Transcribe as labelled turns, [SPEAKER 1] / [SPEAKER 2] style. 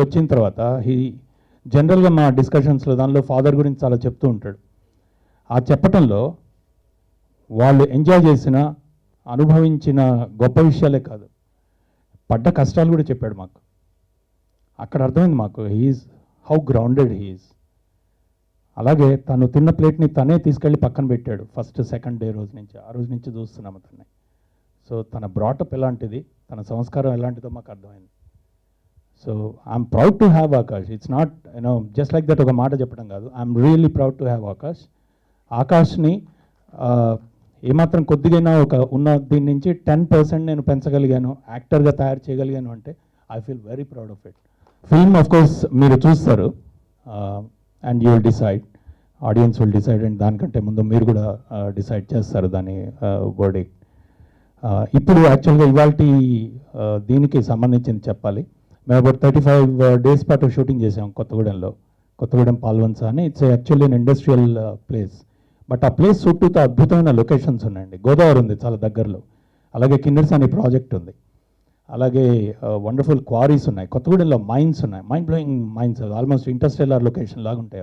[SPEAKER 1] వచ్చిన తర్వాత జనరల్గా మా డిస్కషన్స్లో దానిలో ఫాదర్ గురించి చాలా చెప్తూ ఉంటాడు. ఆ చెప్పటంలో వాళ్ళు ఎంజాయ్ చేసిన అనుభవించిన గొప్ప విషయాలే కాదు, పడ్డ కష్టాలు కూడా చెప్పాడు మాకు. అక్కడ అర్థమైంది మాకు హౌ గ్రౌండెడ్ హీఈస్. అలాగే తను తిన్న ప్లేట్ని తనే తీసుకెళ్ళి పక్కన పెట్టాడు ఫస్ట్ సెకండ్ డే రోజు నుంచి. ఆ రోజు నుంచి చూస్తున్నాము అతన్ని. సో తన బ్రాటప్ ఎలాంటిది, తన సంస్కారం ఎలాంటిదో మాకు అర్థమైంది. So I'm proud to have Akash. It's not just like that ఒక మాట చెప్పడం కాదు. I'm really proud to have Akash. ఆకాష్ని ఏమాత్రం కొద్దిగైనా ఉన్న దీని నుంచి 10% నేను పెంచగలిగాను, యాక్టర్గా తయారు చేయగలిగాను అంటే I feel very proud of it. Film of course మీరు చూస్తారు and you will decide, audience will decide. And దానికంటే ముందు మీరు కూడా డిసైడ్ చేస్తారు దాని వర్డిక్ట్. ఇప్పుడు యాక్చువల్గా ఇవాళ దీనికి సంబంధించింది చెప్పాలి. మేము అబౌట్ 35 days పాటు షూటింగ్ చేసాం కొత్తగూడెం పాల్వంచ అని. It's actually an industrial place. But ఆ ప్లేస్ చుట్టూతో అద్భుతమైన లొకేషన్స్ ఉన్నాయండి. గోదావరి ఉంది చాలా దగ్గరలో, అలాగే కిన్నెర్స్ అనే ప్రాజెక్ట్ ఉంది, అలాగే వండర్ఫుల్ క్వారీస్ ఉన్నాయి. కొత్తగూడెంలో మైన్స్ ఉన్నాయి, mind blowing mines, almost interstellar location లాగా ఉంటాయి.